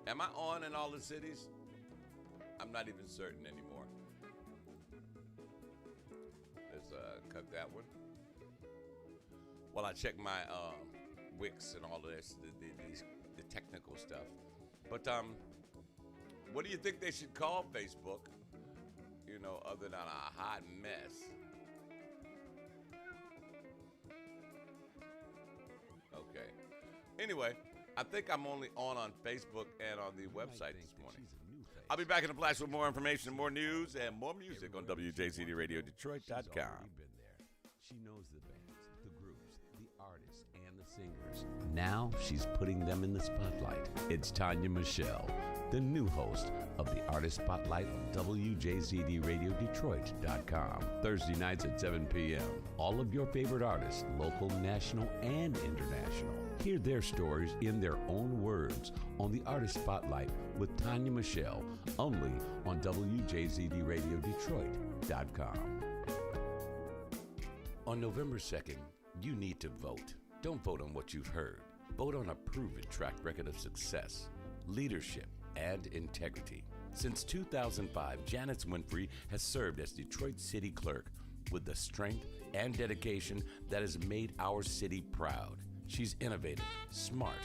Am I on in all the cities? I'm not even certain anymore. Let's cut that one. Well, I check my Wix and all of this, the technical stuff. But what do you think they should call Facebook? You know, other than a hot mess. Okay. Anyway, I think I'm only on Facebook and on the website this morning. I'll be back in a flash with more information, more news, and more music on WJCDRadioDetroit.com. She knows the bands, the groups, the artists, and the singers. Now she's putting them in the spotlight. It's Tanya Michelle, the new host of the Artist Spotlight on WJZDRadioDetroit.com. Thursday nights at 7 p.m. All of your favorite artists, local, national, and international. Hear their stories in their own words on the Artist Spotlight with Tanya Michelle, only on WJZDRadioDetroit.com. On November 2nd, you need to vote. Don't vote on what you've heard. Vote on a proven track record of success, leadership, and integrity. Since 2005, Janice Winfrey has served as Detroit City Clerk with the strength and dedication that has made our city proud. She's innovative, smart,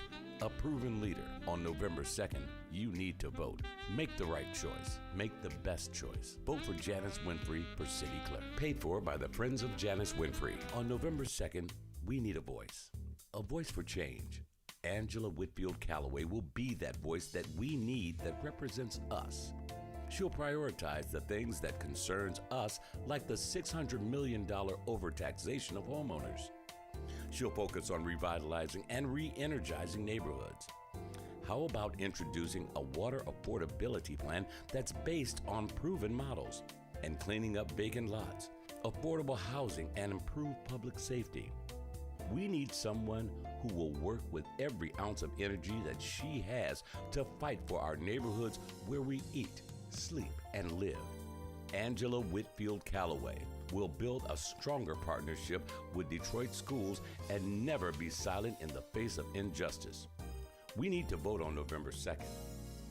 a proven leader. On November 2nd, you need to vote. Make the right choice. Make the best choice. Vote for Janice Winfrey for City Clerk. Paid for by the Friends of Janice Winfrey. On November 2nd, we need a voice for change. Angela Whitfield Calloway will be that voice that we need that represents us. She'll prioritize the things that concerns us, like the $600 million overtaxation of homeowners. She'll focus on revitalizing and re-energizing neighborhoods. How about introducing a water affordability plan that's based on proven models and cleaning up vacant lots, affordable housing, and improved public safety? We need someone who will work with every ounce of energy that she has to fight for our neighborhoods where we eat, sleep, and live. Angela Whitfield Calloway will build a stronger partnership with Detroit schools and never be silent in the face of injustice. We need to vote on November 2nd.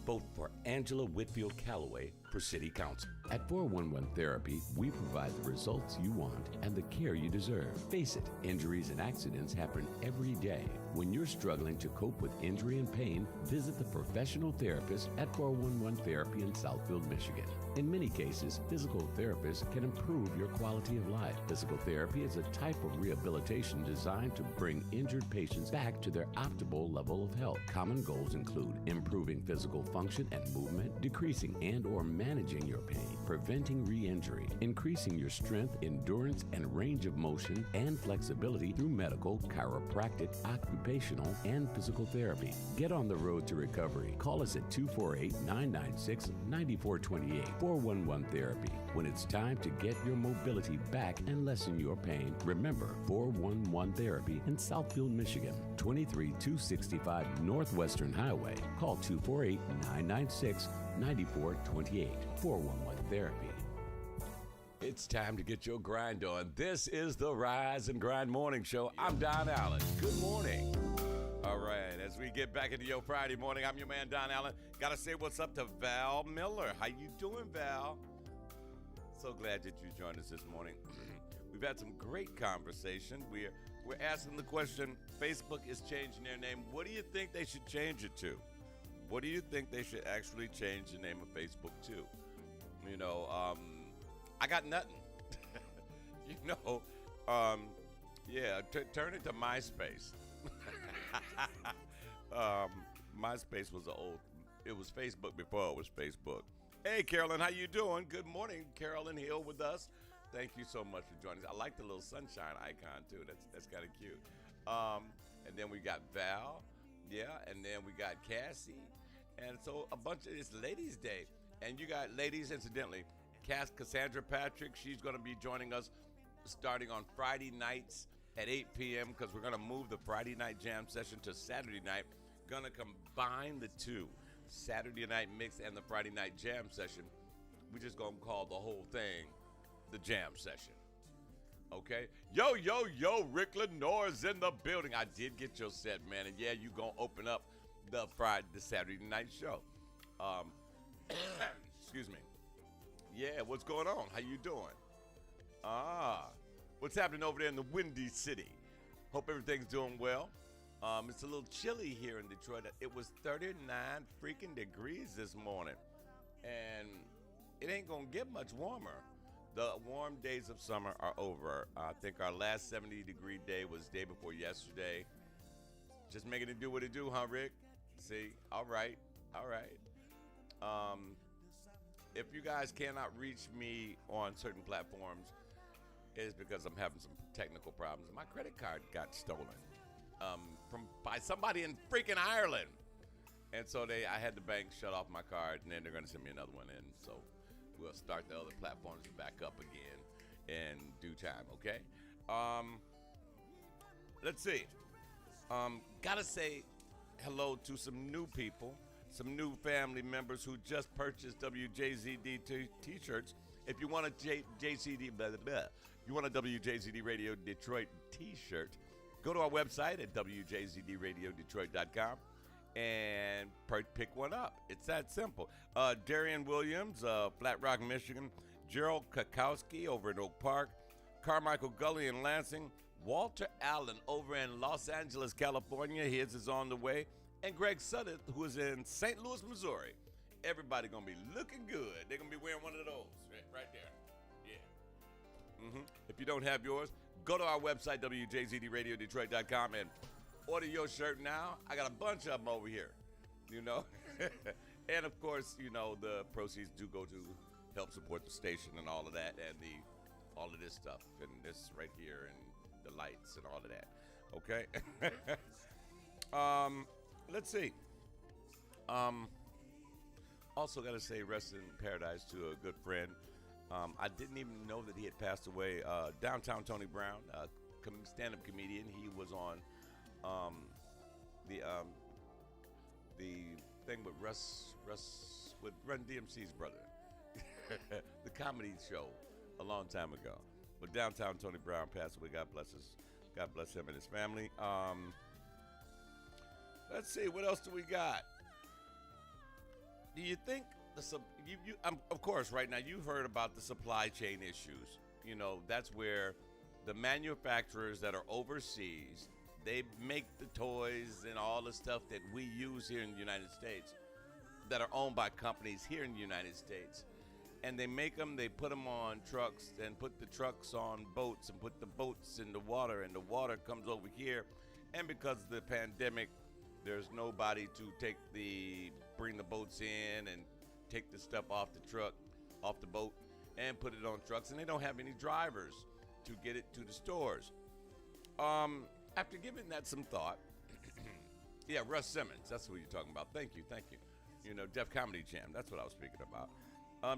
Vote for Angela Whitfield Calloway for City Council. At 411 Therapy, we provide the results you want and the care you deserve. Face it, injuries and accidents happen every day. When you're struggling to cope with injury and pain, visit the professional therapist at 411 Therapy in Southfield, Michigan. In many cases, physical therapists can improve your quality of life. Physical therapy is a type of rehabilitation designed to bring injured patients back to their optimal level of health. Common goals include improving physical function and movement, decreasing and or managing your pain, preventing re-injury, increasing your strength, endurance, and range of motion and flexibility through medical, chiropractic, occupational, and physical therapy. Get on the road to recovery. Call us at 248-996-9428. 411 Therapy. When it's time to get your mobility back and lessen your pain, remember 411 Therapy in Southfield, Michigan, 23265 Northwestern Highway. Call 248-996-9428. 411 Therapy. It's time to get your grind on. This is the Rise and Grind Morning Show. I'm Don Allen. Good morning. All right, as we get back into your Friday morning, I'm your man, Don Allen. Got to say what's up to Val Miller. How you doing, Val? So glad that you joined us this morning. We've had some great conversation. We're asking the question, Facebook is changing their name. What do you think they should change it to? What do you think they should actually change the name of Facebook to? You know, I got nothing. Turn it to MySpace. MySpace was it was Facebook before it was Facebook. Hey, Carolyn, how you doing? Good morning, Carolyn Hill with us. Thank you so much for joining us. I like the little sunshine icon, too. That's kind of cute. And then we got Val, and then we got Cassie. And so it's Ladies' Day. And you got ladies, incidentally, Cassandra Patrick, she's going to be joining us starting on Friday nights at 8 p.m. because we're going to move the Friday night jam session to Saturday night. Going to combine the two, Saturday night mix and the Friday night jam session. We're just going to call the whole thing the jam session. Okay? Yo, Rick Lenore's in the building. I did get your set, man. And yeah, you going to open up the Saturday night show. Excuse me. Yeah, what's going on? How you doing? What's happening over there in the Windy City? Hope everything's doing well. It's a little chilly here in Detroit. It was 39 freaking degrees this morning, and it ain't gonna get much warmer. The warm days of summer are over. I think our last 70-degree day was day before yesterday. Just making it do what it do, huh, Rick? See, all right. If you guys cannot reach me on certain platforms, it's because I'm having some technical problems. My credit card got stolen by somebody in freaking Ireland, and so I had the bank shut off my card, and then they're gonna send me another one in. So we'll start the other platforms back up again in due time. Okay. Let's see. Gotta say hello to some new people, some new family members who just purchased WJZD t-shirts. If you want a JCD, you want a WJZD Radio Detroit t-shirt, go to our website at WJZDRadioDetroit.com and pick one up. It's that simple. Darian Williams, Flat Rock, Michigan. Gerald Kakowski over in Oak Park. Carmichael Gully in Lansing. Walter Allen over in Los Angeles, California. His is on the way. And Greg Sutton, who is in St. Louis, Missouri. Everybody going to be looking good. They're going to be wearing one of those right there. Yeah. If you don't have yours, go to our website, WJZDRadioDetroit.com, and order your shirt now. I got a bunch of them over here, you know. And, of course, you know, the proceeds do go to help support the station and all of that, and all of this stuff, and this right here, and the lights and all of that. Okay? Let's see. Also got to say rest in paradise to a good friend. I didn't even know that he had passed away. Downtown Tony Brown, stand-up comedian. He was on the thing with Russ with Run DMC's brother, the comedy show a long time ago. But Downtown Tony Brown passed away. God bless him and his family. Let's see, what else do we got? Do you think of course, right now you've heard about the supply chain issues. You know, that's where the manufacturers that are overseas, they make the toys and all the stuff that we use here in the United States that are owned by companies here in the United States. And they make them, they put them on trucks and put the trucks on boats and put the boats in the water, and the water comes over here. And because of the pandemic, there's nobody to bring the boats in and take the stuff off the truck, off the boat, and put it on trucks. And they don't have any drivers to get it to the stores. After giving that some thought, yeah, Russ Simmons, that's who you're talking about. Thank you. You know, Def Comedy Jam, that's what I was speaking about.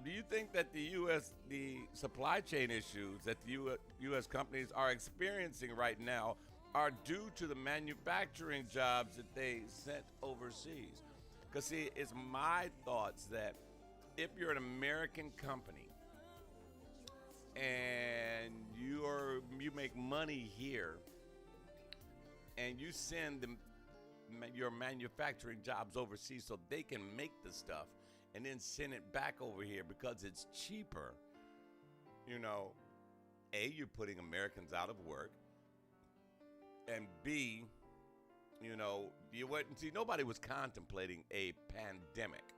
Do you think that the supply chain issues that the U.S. companies are experiencing right now are due to the manufacturing jobs that they sent overseas? Because, see, it's my thoughts that if you're an American company and you make money here and you send your manufacturing jobs overseas so they can make the stuff and then send it back over here because it's cheaper, you know, A, you're putting Americans out of work, and B, you know, nobody was contemplating a pandemic.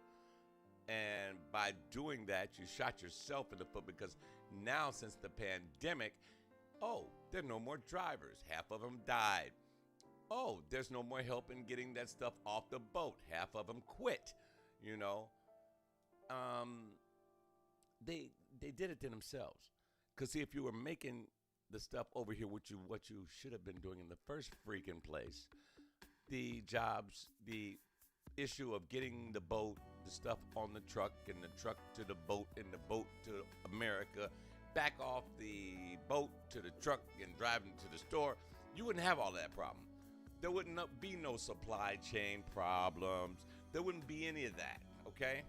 And by doing that, you shot yourself in the foot, because now since the pandemic, there are no more drivers. Half of them died. There's no more help in getting that stuff off the boat. Half of them quit, you know. They did it to themselves. Because, see, if you were making the stuff over here, what you should have been doing in the first freaking place, the jobs, the issue of getting the boat, the stuff on the truck, and the truck to the boat, and the boat to America, back off the boat to the truck and driving to the store, you wouldn't have all that problem. There wouldn't be no supply chain problems. There wouldn't be any of that, okay?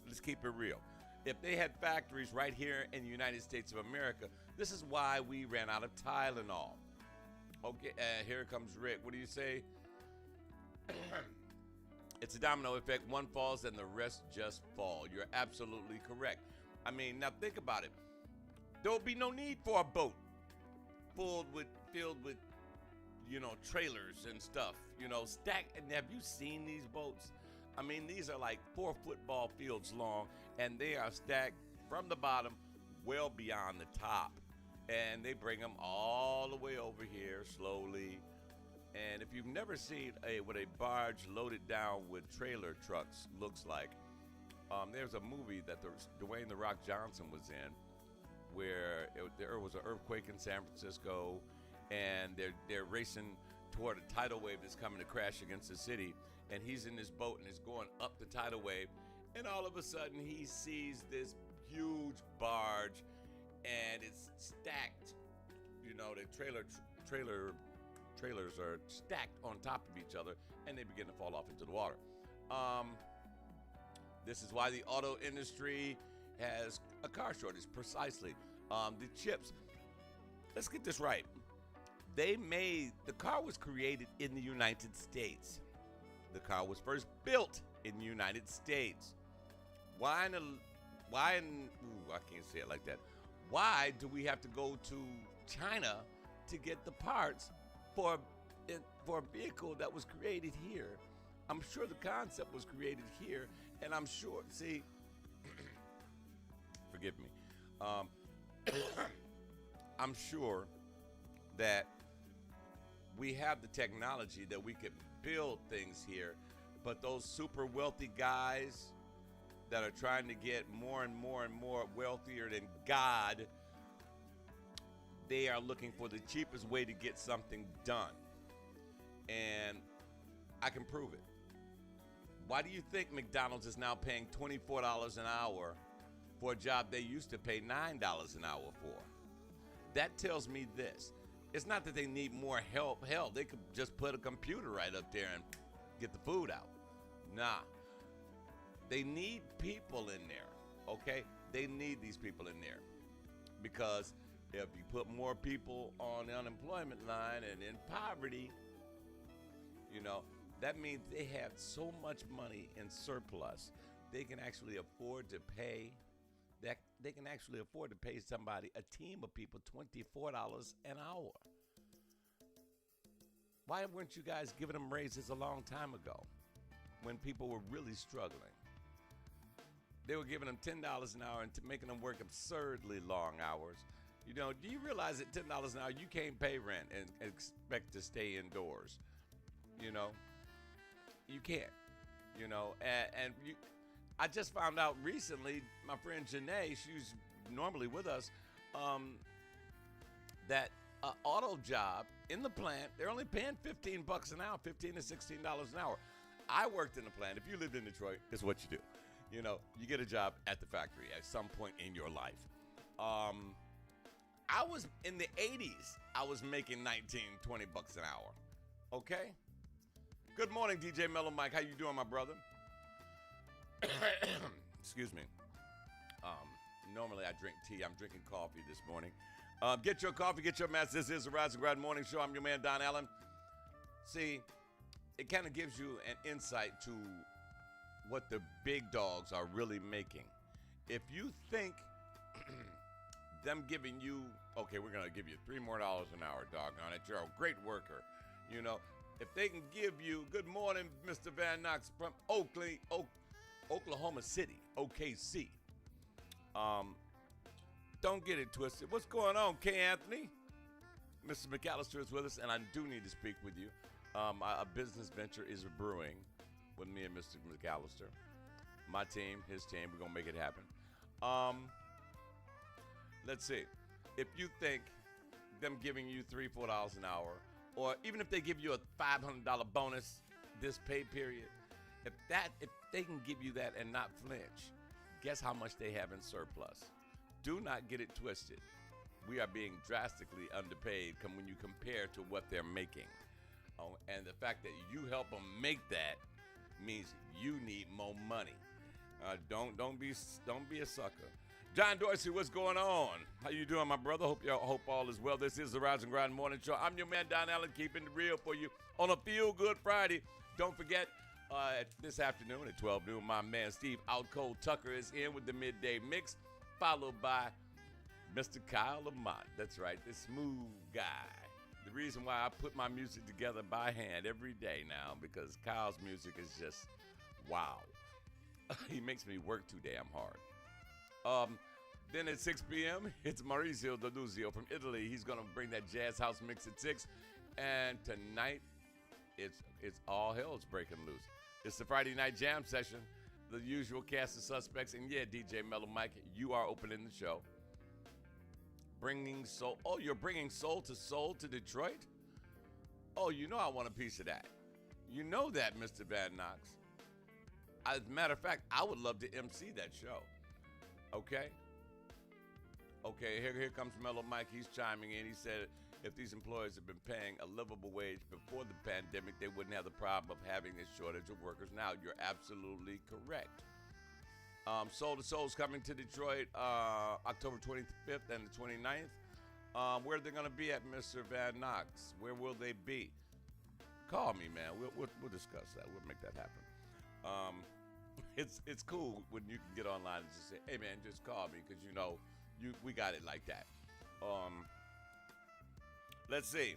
Let's keep it real. If they had factories right here in the United States of America, this is why we ran out of Tylenol. Okay, here comes Rick. What do you say? It's a domino effect. One falls and the rest just fall. You're absolutely correct. I mean, now think about it. There will be no need for a boat filled with, trailers and stuff, stacked. And have you seen these boats? I mean, these are like 4 football fields long, and they are stacked from the bottom well beyond the top. And they bring them all the way over here slowly. And if you've never seen what a barge loaded down with trailer trucks looks like, there's a movie that Dwayne "The Rock" Johnson was in, where there was an earthquake in San Francisco, and they're racing toward a tidal wave that's coming to crash against the city, and he's in this boat and it's going up the tidal wave, and all of a sudden he sees this huge barge, and it's stacked. The trailers are stacked on top of each other, and they begin to fall off into the water. This is why the auto industry has a car shortage, precisely. The chips, let's get this right. The car was created in the United States. The car was first built in the United States. I can't say it like that. Why do we have to go to China to get the parts for a vehicle that was created here? I'm sure the concept was created here, and I'm sure, forgive me, I'm sure that we have the technology that we could build things here, but those super wealthy guys that are trying to get more and more and more wealthier than God, they are looking for the cheapest way to get something done. And I can prove it. Why do you think McDonald's is now paying $24 an hour for a job they used to pay $9 an hour for? That tells me this. It's not that they need more help. Hell, they could just put a computer right up there and get the food out. Nah. They need people in there, okay? They need these people in there. Because if you put more people on the unemployment line and in poverty, that means they have so much money in surplus, they can actually afford to pay somebody, a team of people, $24 an hour. Why weren't you guys giving them raises a long time ago when people were really struggling? They were giving them $10 an hour and making them work absurdly long hours. Do you realize at $10 an hour you can't pay rent and expect to stay indoors? You can't. I just found out recently, my friend Janae, she's normally with us, that an auto job in the plant, they're only paying $15 an hour, $15 to $16 an hour. I worked in the plant. If you lived in Detroit, it's what you do. You get a job at the factory at some point in your life. I was in the 80s. I was making $19, $20 an hour. Okay? Good morning, DJ Mellow Mike. How you doing, my brother? Excuse me. Normally I drink tea. I'm drinking coffee this morning. Get your coffee, get your mess. This is the Rise and Grind Morning Show. I'm your man, Don Allen. See, it kind of gives you an insight to what the big dogs are really making. If you think them giving you, okay, we're going to give you $3 more an hour, doggone it. You're a great worker. If they can give you, good morning, Mr. Van Knox from Oklahoma City, OKC. Don't get it twisted. What's going on, K. Anthony? Mr. McAllister is with us, and I do need to speak with you. A business venture is brewing with me and Mr. McAllister. My team, his team, we're going to make it happen. Let's see. If you think them giving you $3, $4 an hour, or even if they give you a $500 bonus this pay period, if they can give you that and not flinch, guess how much they have in surplus? Do not get it twisted. We are being drastically underpaid when you compare to what they're making. And the fact that you help them make that means you need more money. Don't be a sucker. John Dorsey, what's going on? How you doing, my brother? Hope all is well. This is the Rise and Grind Morning Show. I'm your man, Don Allen, keeping it real for you on a Feel Good Friday. Don't forget, This afternoon at 12 noon, my man Steve Outcold Tucker is in with the midday mix, followed by Mr. Kyle Lamont. That's right, the smooth guy. The reason why I put my music together by hand every day now, because Kyle's music is just wow. He makes me work too damn hard. Then at 6 p.m., it's Maurizio D'Annunzio from Italy. He's going to bring that jazz house mix at 6. And tonight, it's all hell's breaking loose. It's the Friday night jam session, the usual cast of suspects. And yeah, DJ Mellow Mike, you are opening the show. Bringing soul. Oh, you're bringing soul to Detroit? Oh, you know I want a piece of that. You know that, Mr. Van Knox. As a matter of fact, I would love to MC that show. Okay? Okay, here comes Mellow Mike. He's chiming in. He said if these employers had been paying a livable wage before the pandemic, they wouldn't have the problem of having this shortage of workers now. You're absolutely correct. Soul to Soul's coming to Detroit October 25th and the 29th. Where are they going to be at, Mr. Van Knox? Where will they be? Call me, man. We'll discuss that. We'll make that happen. It's cool when you can get online and just say, hey, man, just call me because, we got it like that. Let's see.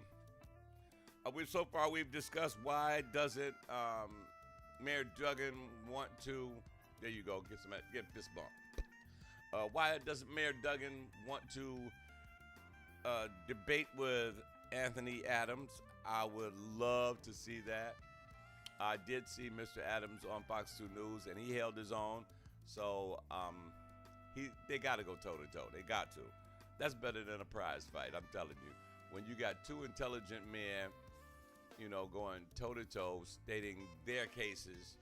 So far we've discussed why doesn't Mayor Duggan want to. There you go. Get fist bump. Why doesn't Mayor Duggan want to debate with Anthony Adams? I would love to see that. I did see Mr. Adams on Fox 2 News, and he held his own. So they got to go toe-to-toe. They got to. That's better than a prize fight, I'm telling you. When you got two intelligent men, going toe-to-toe, stating their cases,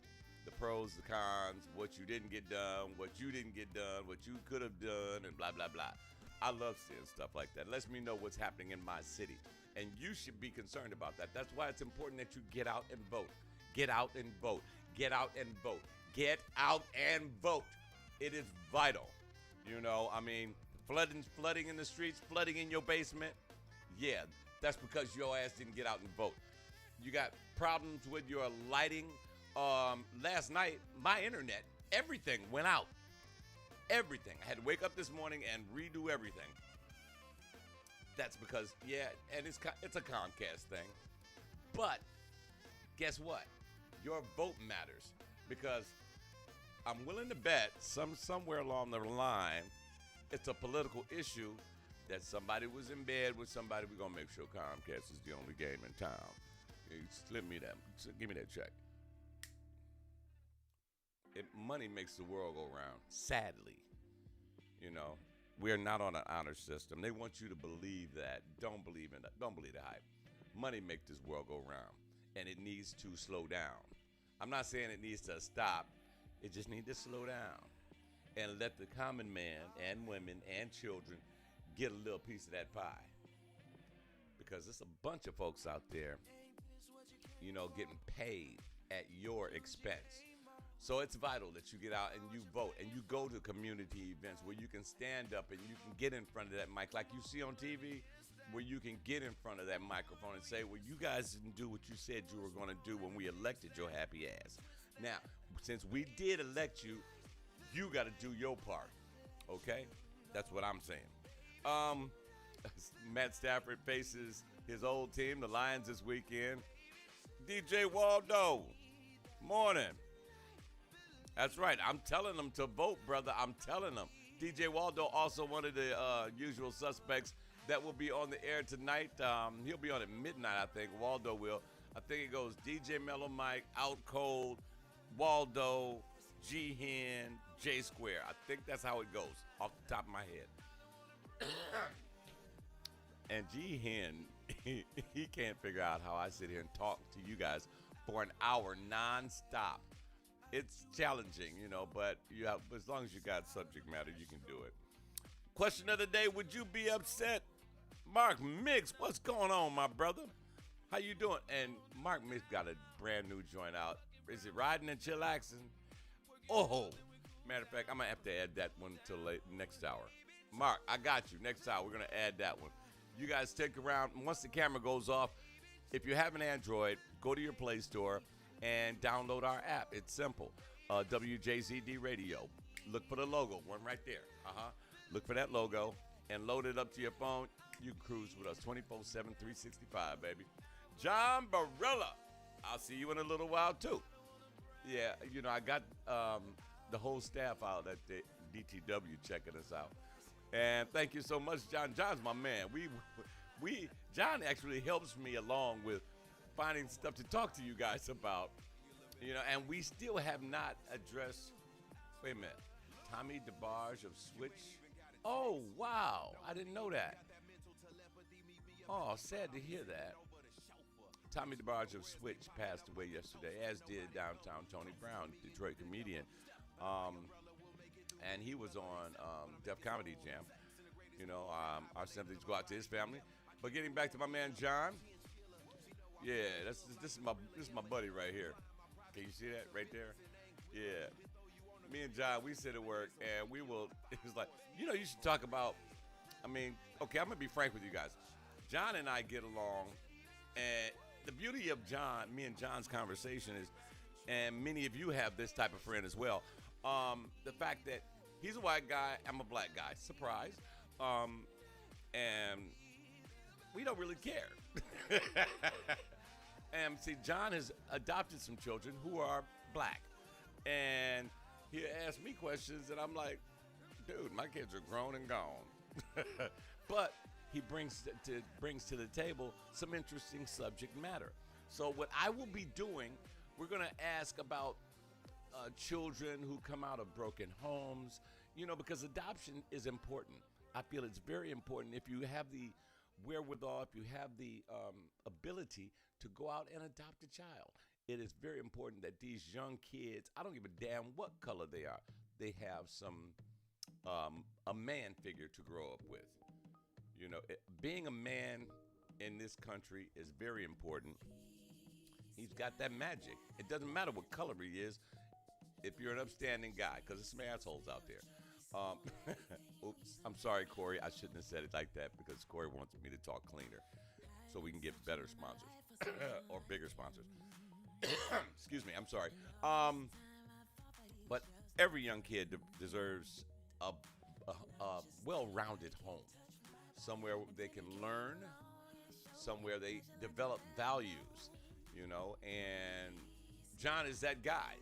the pros, the cons, what you didn't get done, what you didn't get done, what you could have done, and blah, blah, blah. I love seeing stuff like that. It lets me know what's happening in my city. And you should be concerned about that. That's why it's important that you get out and vote. Get out and vote. Get out and vote. Get out and vote. It is vital. Flooding in the streets, flooding in your basement. Yeah, that's because your ass didn't get out and vote. You got problems with your lighting. Last night, my internet, everything went out. Everything. I had to wake up this morning and redo everything. That's because, and it's a Comcast thing. But guess what? Your vote matters because I'm willing to bet somewhere along the line, it's a political issue that somebody was in bed with somebody. We're going to make sure Comcast is the only game in town. Give me that check. Money makes the world go round. Sadly, we are not on an honor system. They want you to believe that. Don't believe in that. Don't believe the hype. Money makes this world go round, and it needs to slow down. I'm not saying it needs to stop. It just needs to slow down and let the common man and women and children get a little piece of that pie. Because there's a bunch of folks out there, getting paid at your expense. So it's vital that you get out and you vote and you go to community events where you can stand up and you can get in front of that mic like you see on TV, where you can get in front of that microphone and say, well, you guys didn't do what you said you were going to do when we elected your happy ass. Now, since we did elect you, you got to do your part, okay? That's what I'm saying. Matt Stafford faces his old team, the Lions, this weekend. DJ Waldo, morning. That's right. I'm telling them to vote, brother. I'm telling them. DJ Waldo, also one of the usual suspects that will be on the air tonight. He'll be on at midnight, I think. Waldo will. I think it goes DJ Mellow Mike, Out Cold, Waldo, G-Hen, J-Square. I think that's how it goes off the top of my head. And G-Hen, he can't figure out how I sit here and talk to you guys for an hour nonstop. It's challenging, but as long as you got subject matter, you can do it. Question of the day, would you be upset? Mark Mix, what's going on, my brother? How you doing? And Mark Mix got a brand new joint out. Is it Riding and Chillaxing? Oh, matter of fact, I'm going to have to add that one till next hour. Mark, I got you. Next hour, we're going to add that one. You guys stick around. Once the camera goes off, if you have an Android, go to your Play Store and download our app. It's simple. WJZD Radio. Look for the logo, one right there. Look for that logo and load it up to your phone. You cruise with us 24/7, 365, baby. John Barilla. I'll see you in a little while, too. Yeah, you know, I got the whole staff out at the DTW checking us out. And thank you so much, John. John's my man. John actually helps me along with finding stuff to talk to you guys about. You know, and we still have not addressed, wait a minute, Tommy DeBarge of Switch. Oh, wow. I didn't know that. Oh, sad to hear that. Tommy DeBarge of Switch passed away yesterday, as did downtown Tony Brown, Detroit comedian. And he was on Def Comedy Jam. You know, our sympathies go out to his family. But getting back to my man John, yeah, this is my buddy right here. Can you see that right there? Yeah. Me and John, we sit at work, and it was like, you know, you should talk about, I mean, okay, I'm going to be frank with you guys. John and I get along, and the beauty of me and John's conversation is, and many of you have this type of friend as well, the fact that he's a white guy, I'm a black guy, surprise, and we don't really care. And see, John has adopted some children who are black, and he asked me questions, and I'm like, dude, my kids are grown and gone. But he brings to the table some interesting subject matter. So what I will be doing, we're going to ask about children who come out of broken homes, you know, because adoption is important. I feel it's very important if you have the wherewithal, if you have the ability to go out and adopt a child. It is very important that these young kids, I don't give a damn what color they are, they have some a man figure to grow up with. You know, being a man in this country is very important. He's got that magic. It doesn't matter what color he is if you're an upstanding guy, because there's some assholes out there. Oops, I'm sorry, Corey. I shouldn't have said it like that because Corey wants me to talk cleaner so we can get better sponsors or bigger sponsors. Excuse me, I'm sorry. But every young kid deserves a well-rounded home, somewhere they can learn, somewhere they develop values, you know, and John is that guy.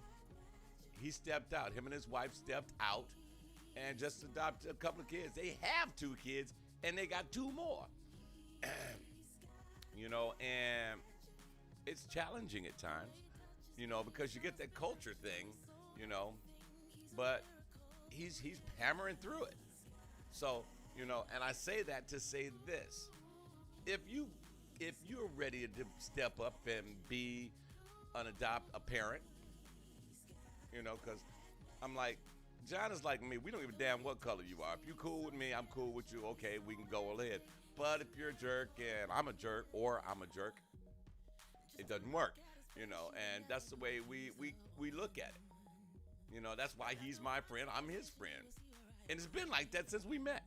He stepped out. Him and his wife stepped out and just adopted a couple of kids. They have 2 kids, and they got 2 more. You know, and it's challenging at times, you know, because you get that culture thing, you know, but he's hammering through it. So, you know, and I say that to say this. If you're ready to step up and be a parent, you know, because I'm like, John is like me. We don't give a damn what color you are. If you're cool with me, I'm cool with you. Okay, we can go ahead. But if you're a jerk and I'm a jerk, or I'm a jerk, it doesn't work, you know. And that's the way we look at it. You know, that's why he's my friend. I'm his friend. And it's been like that since we met.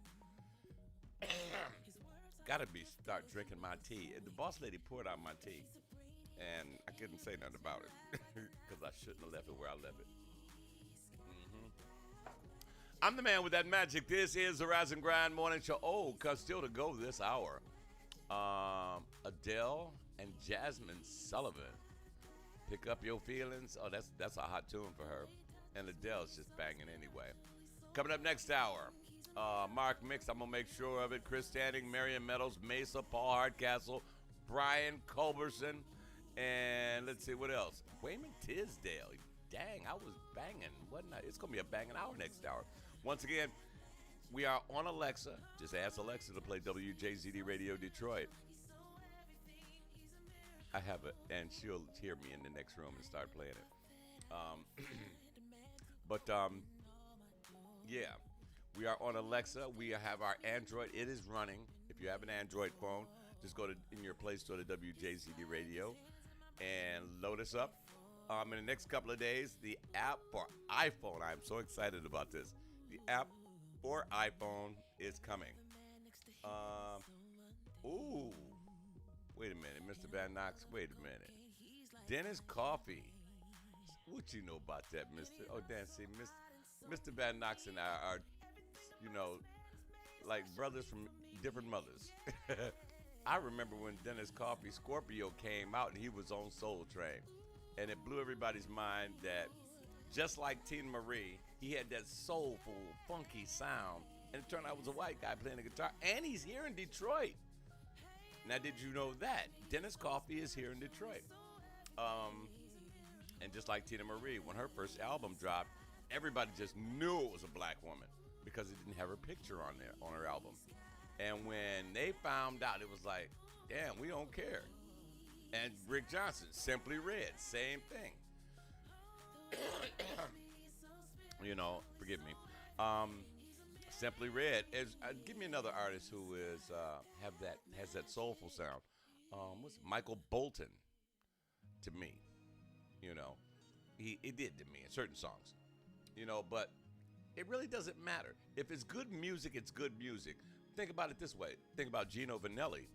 Gotta start drinking my tea. The boss lady poured out my tea, and I couldn't say nothing about it because I shouldn't have left it where I left it. I'm the man with that magic. This is the Rise and Grind Morning Show. Oh, cause still to go this hour. Adele and Jasmine Sullivan. Pick up your feelings. Oh, that's a hot tune for her. And Adele's just banging anyway. Coming up next hour, Mark Mix, I'm going to make sure of it. Chris Standing, Marion Meadows, Mesa, Paul Hardcastle, Brian Culberson, and let's see what else. Wayman Tisdale. Dang, I was banging, wasn't I? It's going to be a banging hour next hour. Once again, we are on Alexa. Just ask Alexa to play WJZD Radio Detroit. I have it, and she'll hear me in the next room and start playing it. But yeah, we are on Alexa. We have our Android. It is running. If you have an Android phone, just go in your Play Store to WJZD Radio and load us up. In the next couple of days, the app for iPhone, I'm so excited about this. The app for iPhone is coming. Ooh, wait a minute, Mr. Van Knox, wait a minute. Dennis Coffee What you know about that, Mister? Oh, Dan, see, Mr. Van Knox and I are, you know, like brothers from different mothers. I remember when Dennis Coffey Scorpio came out and he was on Soul Train, and it blew everybody's mind that just like Tina Marie, he had that soulful, funky sound, and it turned out it was a white guy playing the guitar, and he's here in Detroit. Now, did you know that Dennis Coffey is here in Detroit? And just like Tina Marie, when her first album dropped, everybody just knew it was a black woman because it didn't have her picture on there on her album. And when they found out, it was like, damn, we don't care. And Rick Johnson, Simply Red, same thing. You know, forgive me. Simply Red is. Give me another artist who is has that soulful sound. What's Michael Bolton? To me, you know, it did to me in certain songs, you know. But it really doesn't matter if it's good music. It's good music. Think about it this way. Think about Gino Vanelli,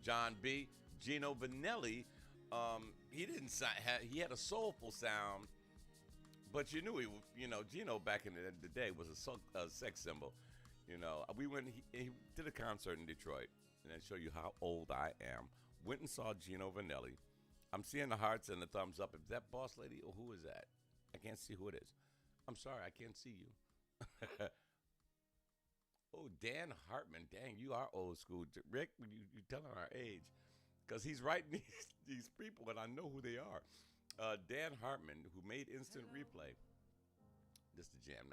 John B. Gino Vanelli. He didn't he had a soulful sound. But you knew Gino back in the day was a sex symbol. You know, we went, he did a concert in Detroit, and I show you how old I am. Went and saw Gino Vanelli. I'm seeing the hearts and the thumbs up. Is that Boss Lady or who is that? I can't see who it is. I'm sorry, I can't see you. Oh, Dan Hartman. Dang, you are old school. Rick, you're telling our age. Because he's writing these people, and I know who they are. Dan Hartman, who made Instant Replay. This is the jam.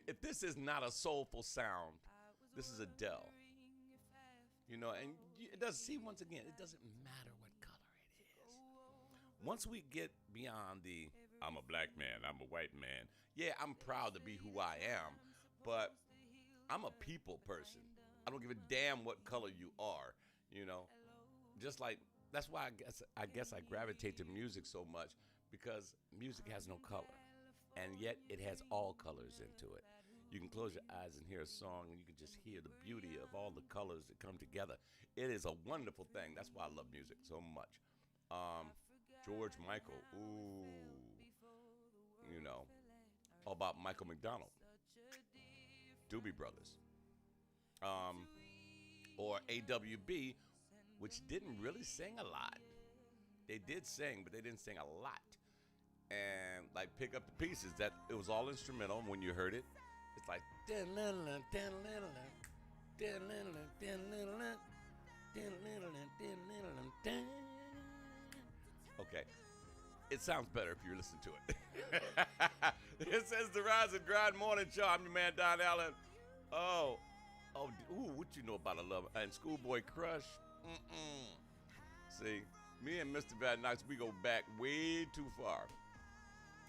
If this is not a soulful sound, this is Adele. You know, and it does. See, once again, it doesn't matter what color it is. Once we get beyond the, I'm a black man, I'm a white man. Yeah, I'm proud to be who I am, but I'm a people person. I don't give a damn what color you are. You know, just like. That's why I guess I gravitate to music so much, because music has no color, and yet it has all colors into it. You can close your eyes and hear a song, and you can just hear the beauty of all the colors that come together. It is a wonderful thing. That's why I love music so much. George Michael, ooh, you know, all about Michael McDonald, Doobie Brothers, or AWB. Which didn't really sing a lot. They did sing, but they didn't sing a lot. And like Pick Up the Pieces, that it was all instrumental. And when you heard it, it's like okay. It sounds better if you listen to it. It says the Rise and Grind Morning Show. I'm your man Don Allen. Ooh, what you know about a love and Schoolboy Crush? See, me and Mr. Van Knox, we go back way too far,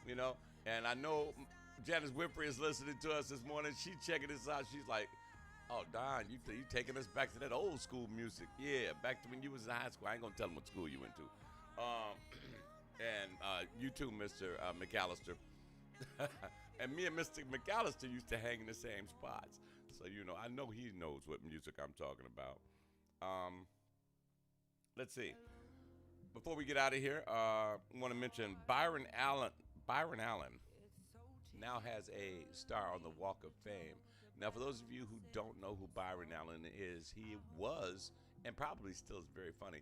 you know. And I know Janice Winfrey is listening to us this morning. She checking this out. She's like, "Oh, Don, you taking us back to that old school music? Yeah, back to when you was in high school. I ain't gonna tell them what school you went to. And you too, Mr. McAllister. And me and Mr. McAllister used to hang in the same spots. So you know, I know he knows what music I'm talking about. Let's see. Before we get out of here, I want to mention Byron Allen. Byron Allen now has a star on the Walk of Fame. Now, for those of you who don't know who Byron Allen is, he was, and probably still is very funny,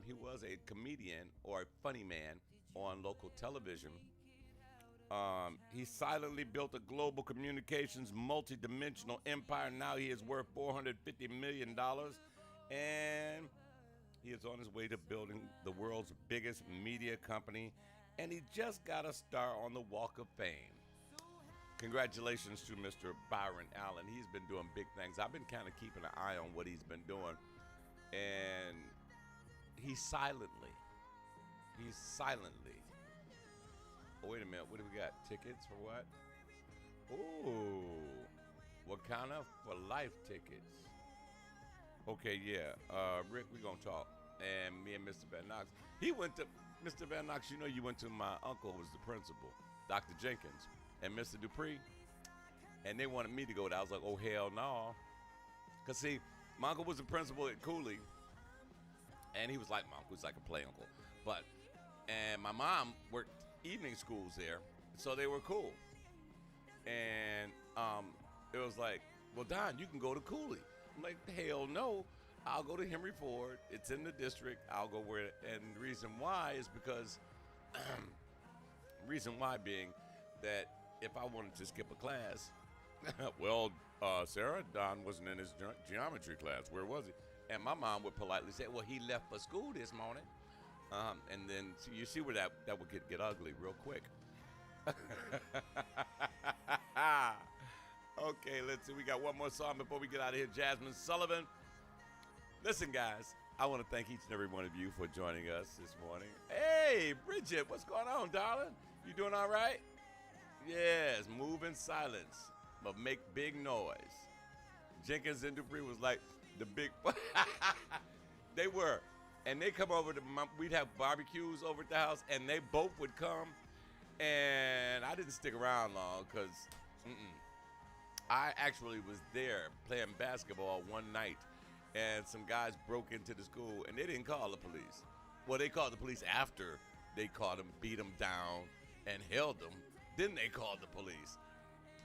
he was a comedian or a funny man on local television. He silently built a global communications multi-dimensional empire. Now he is worth $450 million. And he is on his way to building the world's biggest media company, and he just got a star on the Walk of Fame. Congratulations to Mr. Byron Allen. He's been doing big things. I've been kind of keeping an eye on what he's been doing, and he's silently. Oh, wait a minute. What do we got? Tickets for what? Ooh, Wakanda for Life tickets. Okay, yeah. Rick, we're going to talk. And me and Mr. Van Knox. He went to, Mr. Van Knox, you know you went to my uncle who was the principal, Dr. Jenkins, and Mr. Dupree. And they wanted me to go there. I was like, oh, hell no. Because, see, my uncle was the principal at Cooley. And he was like my uncle. He was like a play uncle. And my mom worked evening schools there, so they were cool. And it was like, well, Don, you can go to Cooley. I'm like, hell no. I'll go to Henry Ford. It's in the district. I'll go where. And the reason why is because, reason why being that if I wanted to skip a class, well, Sarah, Don wasn't in his geometry class. Where was he? And my mom would politely say, well, he left for school this morning. And then so you see where that would get ugly real quick. Okay, let's see. We got one more song before we get out of here. Jasmine Sullivan. Listen, guys, I want to thank each and every one of you for joining us this morning. Hey, Bridget, what's going on, darling? You doing all right? Yes, move in silence, but make big noise. Jenkins and Dupree was like the big. They were. And they come over to we'd have barbecues over at the house, and they both would come. And I didn't stick around long because I actually was there playing basketball one night, and some guys broke into the school, and they didn't call the police. Well, they called the police after they caught them, beat them down, and held them. Then they called the police.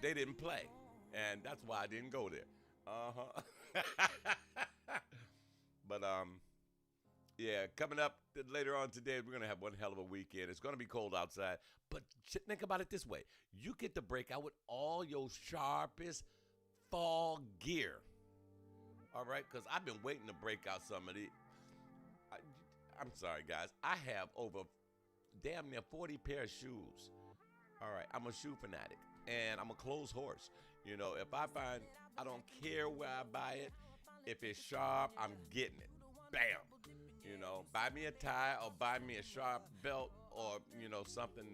They didn't play, and that's why I didn't go there. But yeah, coming up later on today, we're going to have one hell of a weekend. It's going to be cold outside, but think about it this way. You get to break out with all your sharpest fall gear. All right, because I've been waiting to break out some of the. I'm sorry, guys. I have over damn near 40 pair of shoes. All right, I'm a shoe fanatic, and I'm a clothes horse. You know, if I find, I don't care where I buy it. If it's sharp, I'm getting it. Bam. You know, buy me a tie or buy me a sharp belt or, you know, something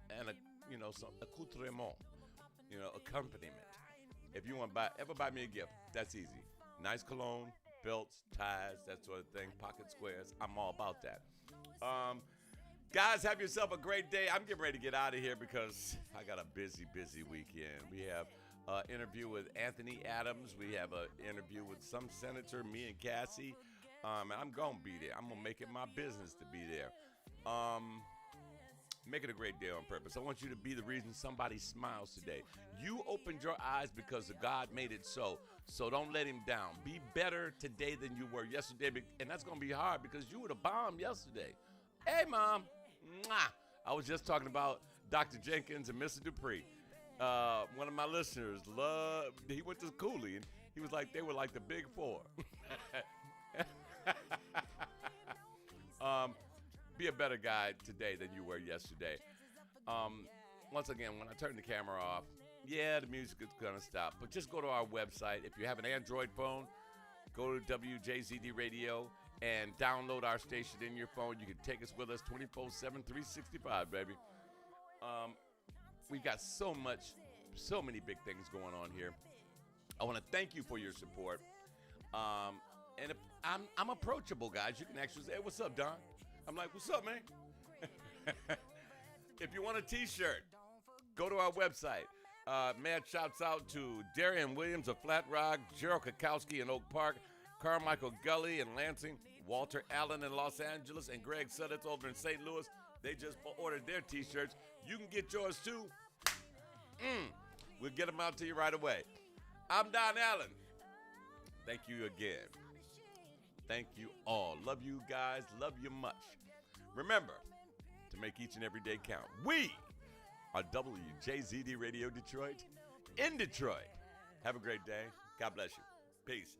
and some accoutrement, accompaniment. If you want to ever buy me a gift, that's easy. Nice cologne, belts, ties, that sort of thing, pocket squares. I'm all about that. Guys, have yourself a great day. I'm getting ready to get out of here because I got a busy weekend. We have an interview with Anthony Adams. We have an interview with some senator, me and Cassie. And I'm going to be there. I'm going to make it my business to be there. Make it a great day on purpose. I want you to be the reason somebody smiles today. You opened your eyes because God made it so. So don't let him down. Be better today than you were yesterday. And that's going to be hard because you were the bomb yesterday. Hey, Mom. Mwah. I was just talking about Dr. Jenkins and Mr. Dupree. One of my listeners, he went to Cooley, and he was like, they were like the big four. Be a better guy today than you were yesterday. Once again, when I turn the camera off, yeah, the music is going to stop. But just go to our website. If you have an Android phone, go to WJZD Radio and download our station in your phone. You can take us with us 24/7, 365, baby. We've got so many big things going on here. I want to thank you for your support. And if I'm approachable, guys. You can actually say, hey, what's up, Don? I'm like, what's up, man? If you want a T-shirt, go to our website. Mad shouts out to Darian Williams of Flat Rock, Gerald Kakowski in Oak Park, Carmichael Gully in Lansing, Walter Allen in Los Angeles, and Greg Suddeth over in St. Louis. They just ordered their T-shirts. You can get yours, too. We'll get them out to you right away. I'm Don Allen. Thank you again. Thank you all. Love you guys. Love you much. Remember to make each and every day count. We are WJZD Radio Detroit in Detroit. Have a great day. God bless you. Peace.